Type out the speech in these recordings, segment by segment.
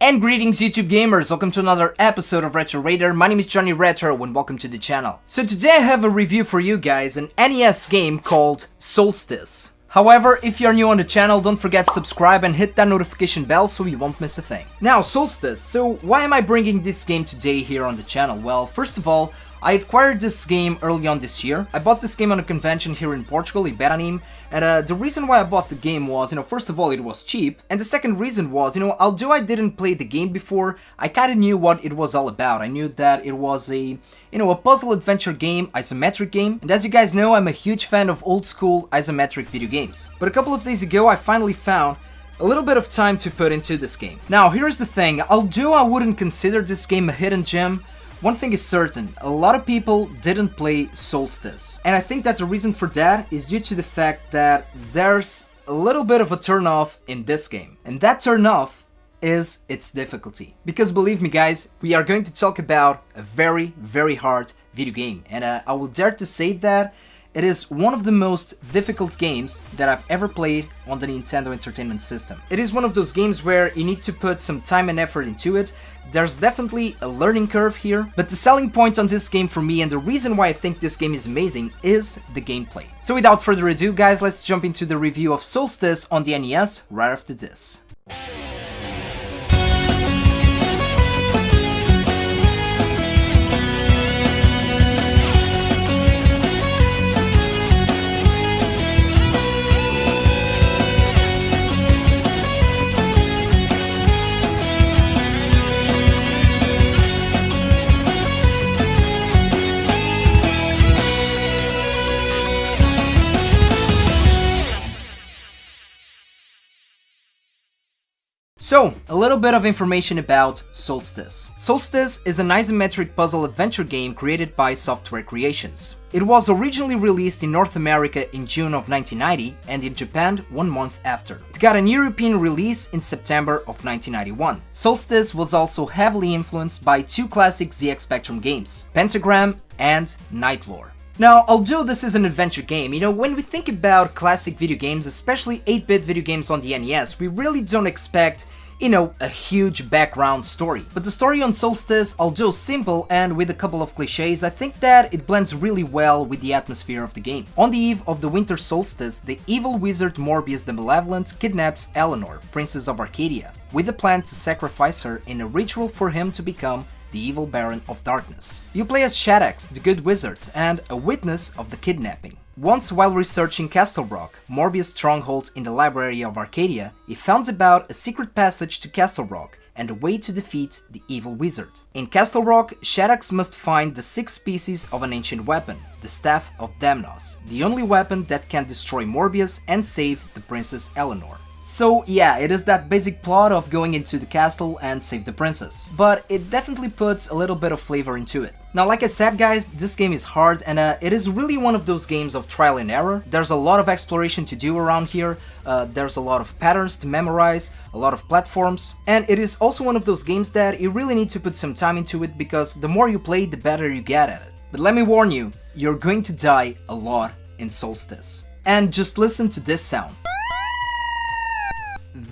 And greetings YouTube gamers, welcome to another episode of Retro Raider. My name is Johnny Retro and welcome to the channel. So today I have a review for you guys, an NES game called Solstice. However, if you're new on the channel, don't forget to subscribe and hit that notification bell so you won't miss a thing. Now, Solstice, so why am I bringing this game today here on the channel? Well, first of all, I acquired this game early on this year. I bought this game on a convention here in Portugal, Iberanime, and the reason why I bought the game was, first of all, it was cheap, and the second reason was, although I didn't play the game before, I kinda knew what it was all about. I knew that it was a puzzle adventure game, isometric game, and as you guys know, I'm a huge fan of old school isometric video games. But a couple of days ago, I finally found a little bit of time to put into this game. Now, here's the thing, although I wouldn't consider this game a hidden gem, one thing is certain, a lot of people didn't play Solstice. And I think that the reason for that is due to the fact that there's a little bit of a turn-off in this game. And that turn-off is its difficulty. Because believe me guys, we are going to talk about a very, very hard video game. And I will dare to say that it is one of the most difficult games that I've ever played on the Nintendo Entertainment System. It is one of those games where you need to put some time and effort into it. There's definitely a learning curve here, but the selling point on this game for me and the reason why I think this game is amazing is the gameplay. So without further ado guys, let's jump into the review of Solstice on the NES right after this. So, a little bit of information about Solstice. Solstice is an isometric puzzle adventure game created by Software Creations. It was originally released in North America in June of 1990 and in Japan 1 month after. It got an European release in September of 1991. Solstice was also heavily influenced by two classic ZX Spectrum games, Pentagram and Nightlore. Now, although this is an adventure game, when we think about classic video games, especially 8-bit video games on the NES, we really don't expect, a huge background story. But the story on Solstice, although simple and with a couple of cliches, I think that it blends really well with the atmosphere of the game. On the eve of the winter solstice, the evil wizard Morbius the Malevolent kidnaps Eleanor, Princess of Arcadia, with the plan to sacrifice her in a ritual for him to become the evil Baron of Darkness. You play as Shaddix, the good wizard, and a witness of the kidnapping. Once while researching Castle Rock, Morbius' stronghold in the Library of Arcadia, he finds about a secret passage to Castle Rock and a way to defeat the evil wizard. In Castle Rock, Shaddix must find the 6 pieces of an ancient weapon, the Staff of Demnos, the only weapon that can destroy Morbius and save the Princess Eleanor. So yeah, it is that basic plot of going into the castle and save the princess, but it definitely puts a little bit of flavor into it. Now, like I said guys, this game is hard and it is really one of those games of trial and error. There's a lot of exploration to do around here, there's a lot of patterns to memorize, a lot of platforms, and it is also one of those games that you really need to put some time into it because the more you play, the better you get at it. But let me warn you, you're going to die a lot in Solstice. And just listen to this sound.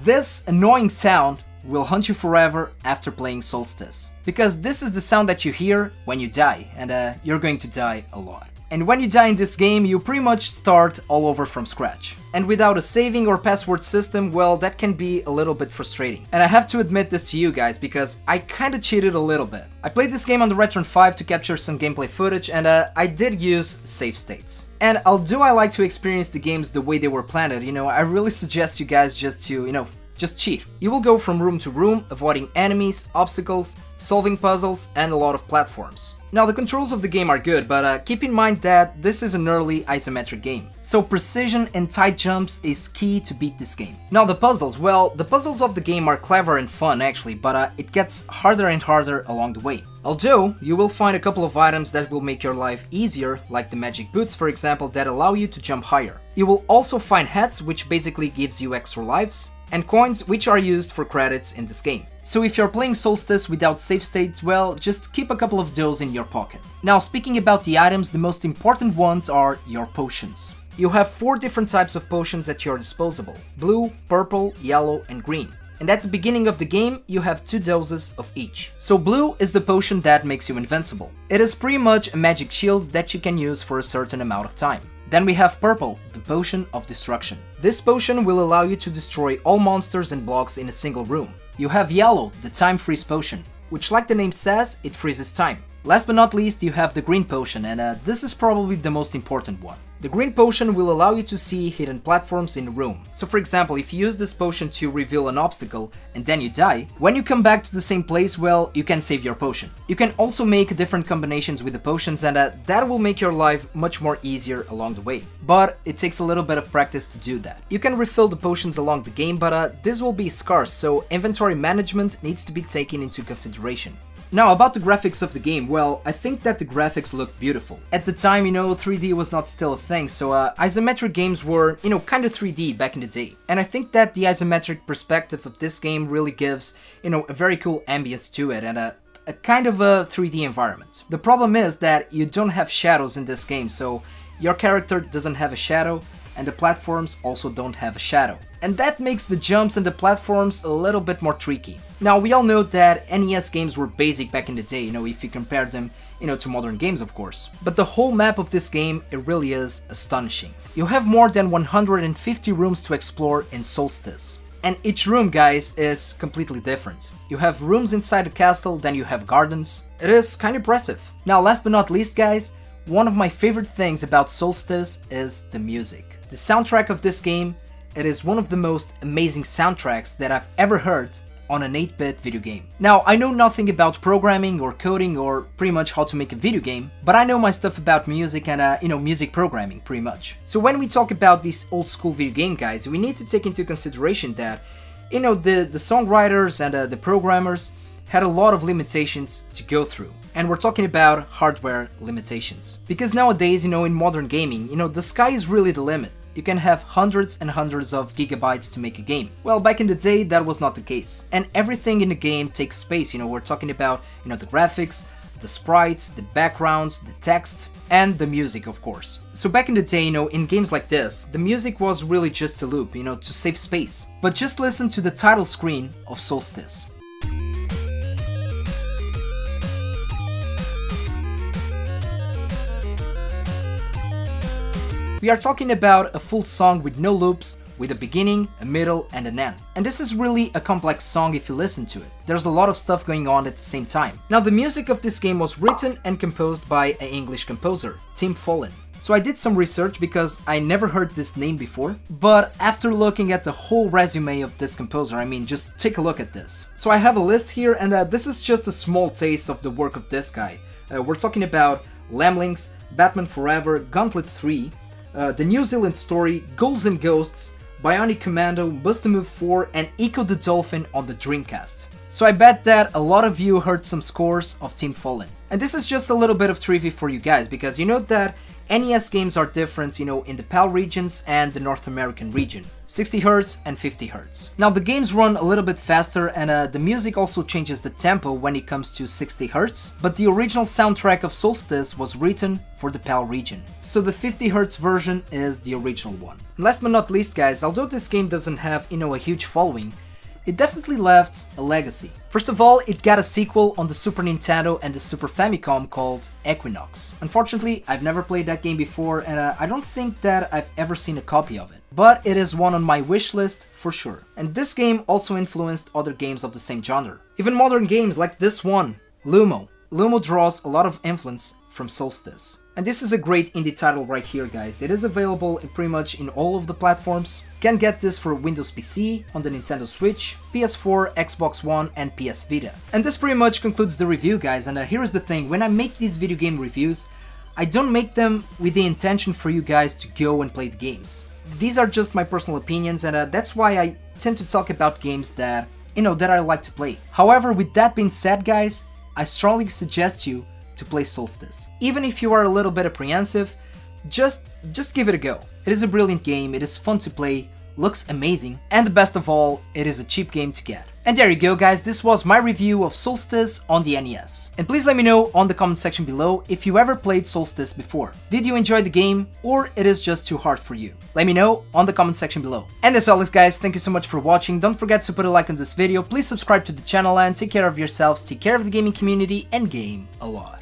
This annoying sound will haunt you forever after playing Solstice, because this is the sound that you hear when you die, and you're going to die a lot. And when you die in this game, you pretty much start all over from scratch. And without a saving or password system, well, that can be a little bit frustrating. And I have to admit this to you guys, because I kinda cheated a little bit. I played this game on the Retron 5 to capture some gameplay footage, and I did use save states. And although I like to experience the games the way they were planned, I really suggest you guys just to, just cheat. You will go from room to room, avoiding enemies, obstacles, solving puzzles, and a lot of platforms. Now, the controls of the game are good, but keep in mind that this is an early isometric game. So precision and tight jumps is key to beat this game. Now the puzzles, well, the puzzles of the game are clever and fun actually, but it gets harder and harder along the way. Although, you will find a couple of items that will make your life easier, like the magic boots for example, that allow you to jump higher. You will also find hats, which basically gives you extra lives, and coins, which are used for credits in this game. So if you're playing Solstice without save states, well, just keep a couple of those in your pocket. Now, speaking about the items, the most important ones are your potions. You have 4 different types of potions at your disposal: blue, purple, yellow, and green. and at the beginning of the game you have 2 doses of each. So blue is the potion that makes you invincible. It is pretty much a magic shield that you can use for a certain amount of time. Then we have purple, the potion of destruction. This potion will allow you to destroy all monsters and blocks in a single room. You have yellow, the time freeze potion, which like the name says, it freezes time. Last but not least, you have the green potion, and this is probably the most important one. The green potion will allow you to see hidden platforms in a room. So for example, if you use this potion to reveal an obstacle and then you die, when you come back to the same place, well, you can save your potion. You can also make different combinations with the potions, and that will make your life much more easier along the way. But it takes a little bit of practice to do that. You can refill the potions along the game, but this will be scarce, so inventory management needs to be taken into consideration. Now, about the graphics of the game, well, I think that the graphics look beautiful. At the time, 3D was not still a thing, so isometric games were, kind of 3D back in the day. And I think that the isometric perspective of this game really gives, a very cool ambience to it and a kind of a 3D environment. The problem is that you don't have shadows in this game, so your character doesn't have a shadow, and the platforms also don't have a shadow. And that makes the jumps and the platforms a little bit more tricky. Now, we all know that NES games were basic back in the day, if you compare them, to modern games, of course. But the whole map of this game, it really is astonishing. You have more than 150 rooms to explore in Solstice. And each room, guys, is completely different. You have rooms inside the castle, then you have gardens. It is kind of impressive. Now, last but not least, guys, one of my favorite things about Solstice is the music. The soundtrack of this game, it is one of the most amazing soundtracks that I've ever heard on an 8-bit video game. Now, I know nothing about programming or coding or pretty much how to make a video game, but I know my stuff about music and, music programming pretty much. So when we talk about these old school video game guys, we need to take into consideration that, the songwriters and the programmers had a lot of limitations to go through. And we're talking about hardware limitations. Because nowadays, in modern gaming, the sky is really the limit. You can have hundreds and hundreds of gigabytes to make a game. Well, back in the day, that was not the case. And everything in the game takes space, we're talking about, the graphics, the sprites, the backgrounds, the text, and the music, of course. So back in the day, in games like this, the music was really just a loop, to save space. But just listen to the title screen of Solstice. We are talking about a full song with no loops, with a beginning, a middle, and an end. And this is really a complex song if you listen to it. There's a lot of stuff going on at the same time. Now, the music of this game was written and composed by an English composer, Tim Follin. So I did some research because I never heard this name before, but after looking at the whole resume of this composer, just take a look at this. So I have a list here, and this is just a small taste of the work of this guy. We're talking about Lamblings, Batman Forever, Gauntlet 3, The New Zealand Story, Ghouls and Ghosts, Bionic Commando, Bust-A-Move 4, and Echo the Dolphin on the Dreamcast. So I bet that a lot of you heard some scores of Tim Follin. And this is just a little bit of trivia for you guys, because you know that NES games are different, in the PAL regions and the North American region. 60Hz and 50Hz. Now the games run a little bit faster, and the music also changes the tempo when it comes to 60Hz, but the original soundtrack of Solstice was written for the PAL region. So the 50Hz version is the original one. And last but not least, guys, although this game doesn't have, a huge following, it definitely left a legacy. First of all, it got a sequel on the Super Nintendo and the Super Famicom called Equinox. Unfortunately, I've never played that game before, and I don't think that I've ever seen a copy of it. But it is one on my wish list for sure. And this game also influenced other games of the same genre. Even modern games like this one, Lumo. Lumo draws a lot of influence from Solstice. And this is a great indie title right here, guys. It is available pretty much in all of the platforms. You can get this for Windows PC, on the Nintendo Switch, PS4, Xbox One, and PS Vita. And this pretty much concludes the review, guys. And here's the thing, when I make these video game reviews, I don't make them with the intention for you guys to go and play the games. These are just my personal opinions, and that's why I tend to talk about games that, that I like to play. However, with that being said, guys, I strongly suggest you to play Solstice. Even if you are a little bit apprehensive, just give it a go. It is a brilliant game, it is fun to play, looks amazing, and the best of all, it is a cheap game to get. And there you go guys, this was my review of Solstice on the NES. And please let me know on the comment section below if you ever played Solstice before. Did you enjoy the game, or it is just too hard for you? Let me know on the comment section below. And as always guys, thank you so much for watching. Don't forget to put a like on this video, please subscribe to the channel and take care of yourselves, take care of the gaming community, and game a lot.